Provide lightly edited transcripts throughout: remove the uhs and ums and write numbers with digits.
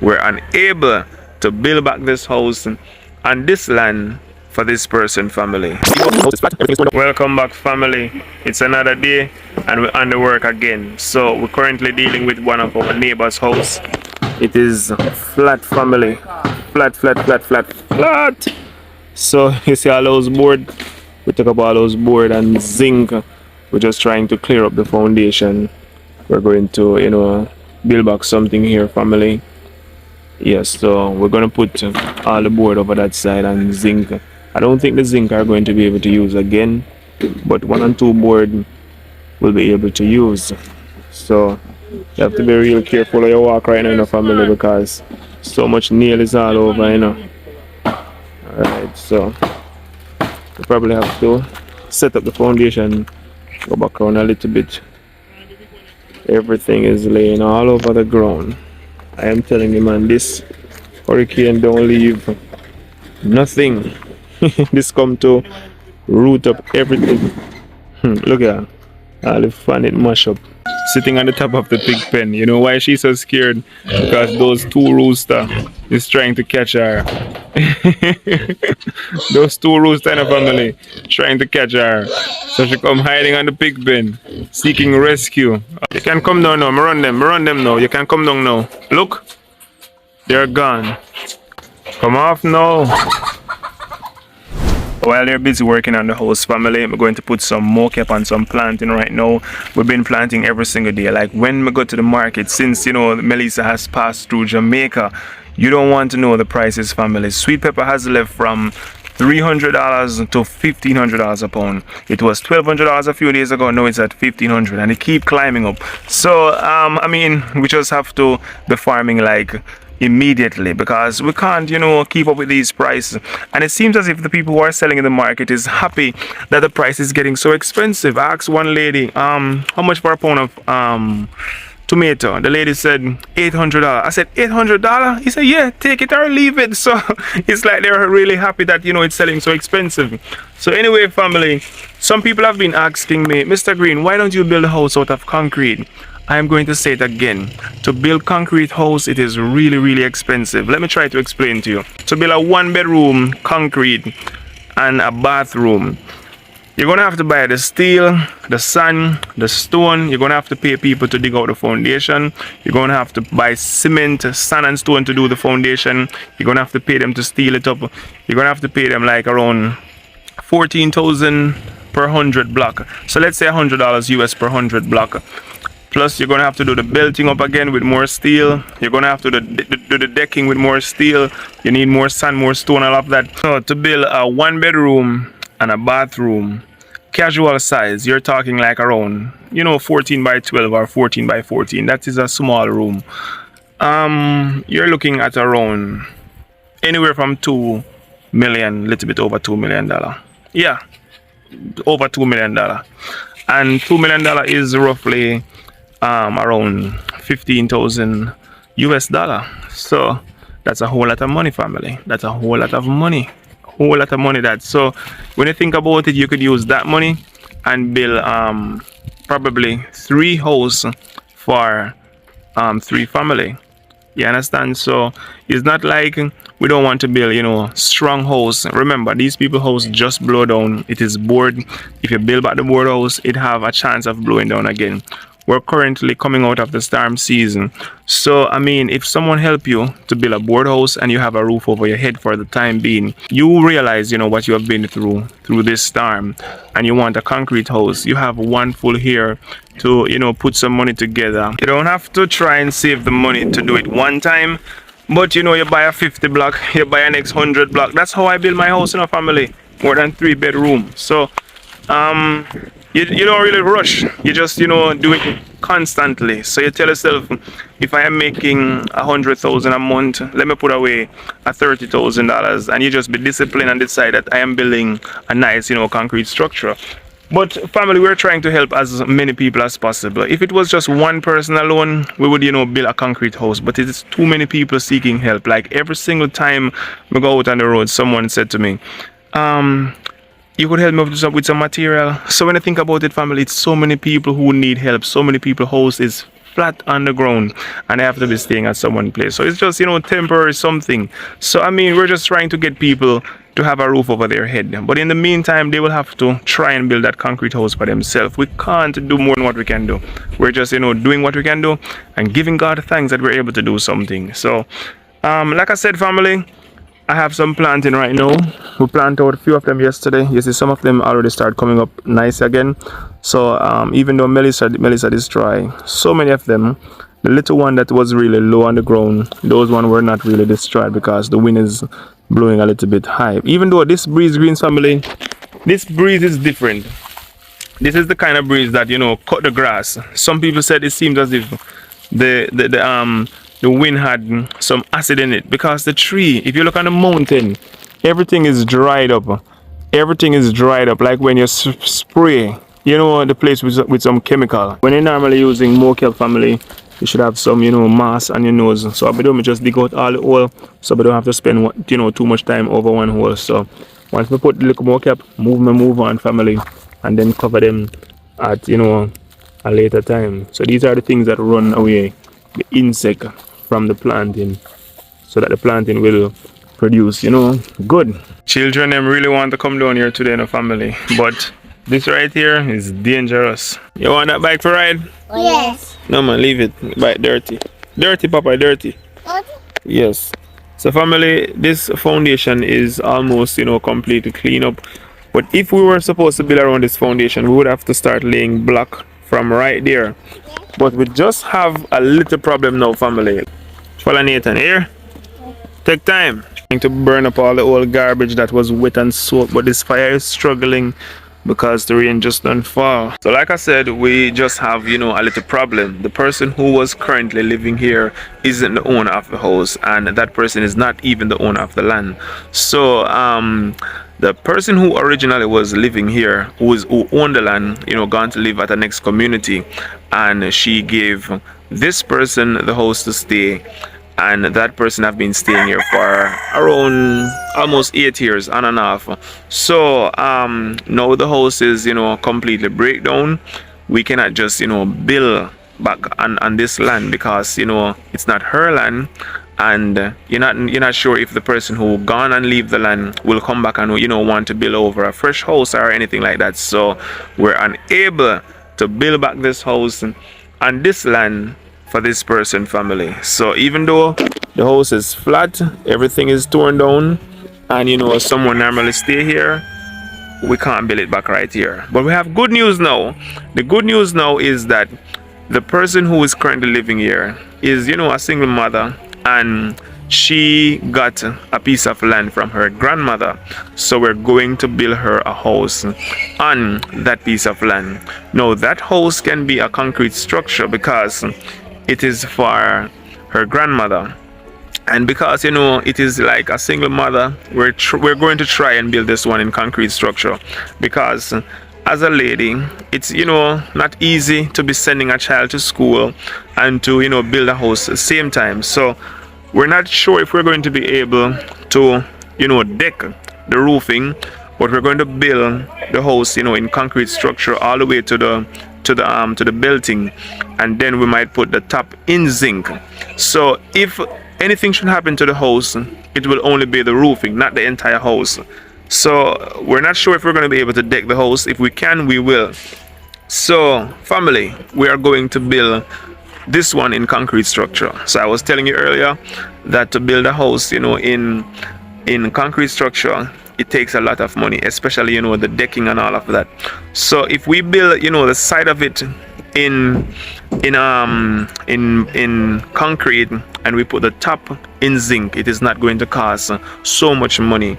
were unable to build back this house and this land for this person family. Welcome back family. It's another day and we're on the work again. So we're currently dealing with one of our neighbors' house. It is flat family. Flat. So you see all those board. We took up all those board and zinc. We're just trying to clear up the foundation. We're going to build back something here family. Yes, so we're gonna put all the board over that side and zinc. I don't think the zinc are going to be able to use again, but 1 and 2 board will be able to use. So you have to be real careful of your walk right now in the family because so much nail is all over, Alright, so we probably have to set up the foundation, go back around a little bit. Everything is laying all over the ground. I am telling you, man, this hurricane don't leave nothing. This come to root up everything. Look at that. All the fun it mash up. Sitting on the top of the pig pen. You know why she's so scared? Because those 2 roosters is trying to catch her. Those 2 roosters in the family trying to catch her. So she come hiding on the pig pen, seeking rescue. You can come down now. Run them now. You can come down now. Look, they're gone. Come off now. While they're busy working on the house family, I'm going to put some mocap on some planting right now. We've been planting every single day. Like when we go to the market, since Melissa has passed through Jamaica, you don't want to know the prices family. Sweet pepper has left from $300 to $1,500 a pound. It was $1,200 a few days ago. Now it's at $1,500 and it keep climbing up. So we just have to be farming like immediately because we can't keep up with these prices, and it seems as if the people who are selling in the market is happy that the price is getting so expensive. I asked one lady how much for a pound of tomato. The lady said $800. I said $800. He said yeah, take it or leave it. So it's like they're really happy that it's selling so expensive. So anyway family, some people have been asking me, Mr. Green, why don't you build a house out of concrete? I am going to say it again. To build concrete house, it is really expensive. Let me try to explain to you. To build a 1-bedroom concrete and a bathroom, you're going to have to buy the steel, the sand, the stone. You're going to have to pay people to dig out the foundation. You're going to have to buy cement, sand and stone to do the foundation. You're going to have to pay them to steel it up. You're going to have to pay them like around $14,000 per 100 block. So let's say $100 US per 100 block. Plus, you're going to have to do the belting up again with more steel. You're going to have to do the decking with more steel. You need more sand, more stone, all of that. So, to build a 1-bedroom and a bathroom, casual size, you're talking like around, 14 by 12 or 14 by 14. That is a small room. You're looking at around anywhere from $2 million, little bit over $2 million. Yeah, over $2 million. And $2 million is roughly around 15,000 US dollar. So that's a whole lot of money family. That's a whole lot of money. That. So when you think about it, you could use that money and build probably 3 houses for 3 family. You understand? So it's not like we don't want to build strong house. Remember, these people house just blow down. It is board. If you build back the board house, it have a chance of blowing down again. We're currently coming out of the storm season. So, if someone help you to build a board house and you have a roof over your head for the time being, you realize, what you have been through this storm, and you want a concrete house. You have one full year to, put some money together. You don't have to try and save the money to do it one time, but, you buy a 50 block, you buy a next 100 block. That's how I build my house in a family, more than 3 bedrooms. So, you don't really rush. You just do it constantly. So you tell yourself, if I am making $100,000 a month, let me put away $30,000, and you just be disciplined and decide that I am building a nice concrete structure. But family, we're trying to help as many people as possible. If it was just one person alone, we would build a concrete house, but it is too many people seeking help. Like every single time we go out on the road, someone said to me, you could help me with some material. So when I think about it family, it's so many people who need help. So many people house is flat on the ground and they have to be staying at someone's place. So it's just, temporary something. So I mean, we're just trying to get people to have a roof over their head. But in the meantime, they will have to try and build that concrete house by themselves. We can't do more than what we can do. We're just, doing what we can do and giving God thanks that we're able to do something. So, like I said, family, I have some planting right now. We planted out a few of them yesterday. You see some of them already start coming up nice again. So even though Melissa is dry, so many of them, the little one that was really low on the ground, those ones were not really destroyed because the wind is blowing a little bit high. Even though this breeze, Greens family, this breeze is different. This is the kind of breeze that, cut the grass. Some people said it seems as if the wind had some acid in it because the tree, if you look on the mountain, everything is dried up. Everything is dried up like when you spray, the place with some chemical. When you're normally using mocap family, you should have some, mass on your nose. So I don't just dig out all the hole so I don't have to spend, too much time over one hole. So once we put the little mocap, move on family, and then cover them at, a later time. So these are the things that run away the insect from the planting so that the planting will produce, good. Children them really want to come down here today in a family, but this right here is dangerous. You want that bike for ride? Yes. No man, leave it. Bike dirty. Dirty, Papa, dirty. Yes. So family, this foundation is almost, completely clean up. But if we were supposed to build around this foundation, we would have to start laying block from right there. But we just have a little problem now, family. Follow Nathan here. Take time. Trying to burn up all the old garbage that was wet and soaked, but this fire is struggling because the rain just don't fall. So like I said, we just have, a little problem. The person who was currently living here isn't the owner of the house, and that person is not even the owner of the land. So the person who originally was living here, who owned the land, gone to live at the next community, and she gave this person the house to stay, and that person have been staying here for around almost 8 years on and off. So now the house is completely breakdown. We cannot just build back on this land because it's not her land, and you're not sure if the person who gone and leave the land will come back and want to build over a fresh house or anything like that. So we're unable to build back this house on this land for this person family. So even though the house is flat, everything is torn down, and someone normally stay here, we can't build it back right here. But we have good news now. The good news now is that the person who is currently living here is a single mother, and she got a piece of land from her grandmother. So we're going to build her a house on that piece of land. Now that house can be a concrete structure because it is for her grandmother, and because it is like a single mother, we're going to try and build this one in concrete structure, because as a lady, it's not easy to be sending a child to school and to build a house at the same time. So we're not sure if we're going to be able to deck the roofing, but we're going to build the house in concrete structure all the way to the belting, and then we might put the top in zinc. So if anything should happen to the house, it will only be the roofing, not the entire house. So we're not sure if we're going to be able to deck the house. If we can, we will. So family, we are going to build this one in concrete structure. So I was telling you earlier that to build a house in concrete structure, it takes a lot of money, especially the decking and all of that. So if we build the side of it in concrete and we put the top in zinc, it is not going to cost so much money.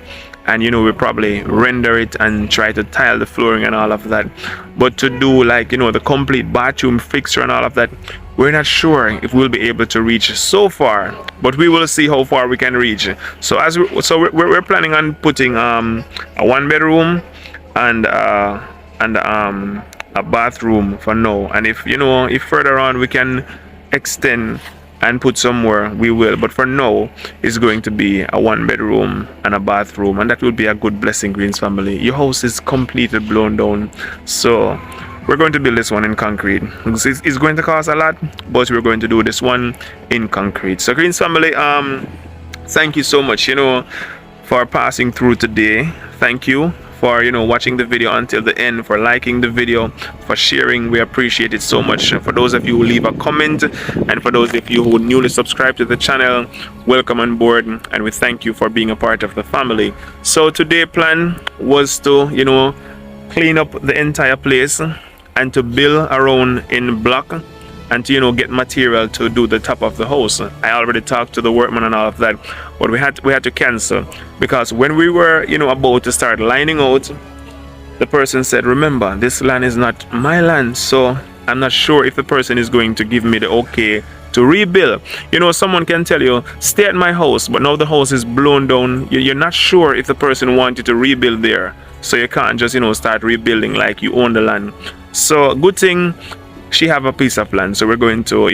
And we probably render it and try to tile the flooring and all of that. But to do like the complete bathroom fixture and all of that, we're not sure if we'll be able to reach so far, but we will see how far we can reach. So we're planning on putting a 1-bedroom and a bathroom for now. And if further on we can extend and put some more, we will. But for now, it's going to be a 1-bedroom and a bathroom, and that will be a good blessing, Greens family. Your house is completely blown down, so we're going to build this one in concrete. It's going to cost a lot, but we're going to do this one in concrete. So Greens family, thank you so much, for passing through today. Thank you for watching the video until the end, for liking the video, for sharing. We appreciate it so much. For those of you who leave a comment, and for those of you who newly subscribe to the channel, welcome on board, and we thank you for being a part of the family. So today's plan was to clean up the entire place and to build around in block, and to get material to do the top of the house. I already talked to the workman and all of that, but we had to cancel, because when we were about to start lining out, the person said, remember, this land is not my land, so I'm not sure if the person is going to give me the okay to rebuild. Someone can tell you, stay at my house, but now the house is blown down. You're not sure if the person wants you to rebuild there, so you can't just start rebuilding like you own the land. So good thing she have a piece of land, so we're going to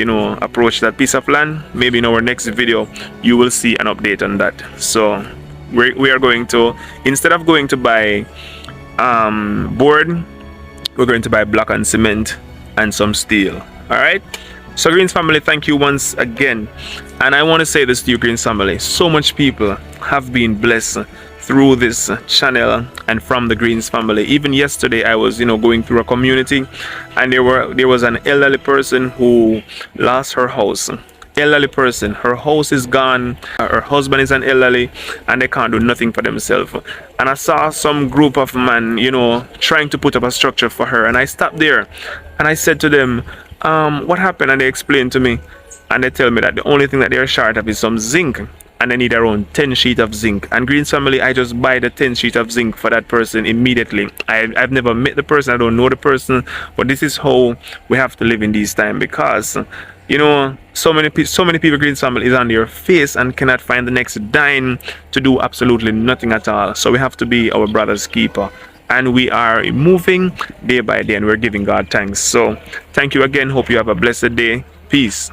approach that piece of land. Maybe in our next video you will see an update on that. So we are going to, instead of going to buy board, we're going to buy block and cement and some steel. All right, so Greens family, thank you once again. And I want to say this to you, Greens family, so much people have been blessed through this channel and from the Greens family. Even yesterday I was going through a community, and there was an elderly person who lost her house. Elderly person, her house is gone, her husband is an elderly, and they can't do nothing for themselves. And I saw some group of men trying to put up a structure for her, and I stopped there and I said to them, what happened? And they explained to me, and they tell me that the only thing that they're short of is some zinc, and they need around 10 sheets of zinc. And Greens family, I just buy the 10 sheets of zinc for that person immediately. I've never met the person, I don't know the person, but this is how we have to live in these times, because so many people, Greens family, is on their face and cannot find the next dime to do absolutely nothing at all. So we have to be our brother's keeper, and we are moving day by day, and we're giving God thanks. So thank you again. Hope you have a blessed day. Peace.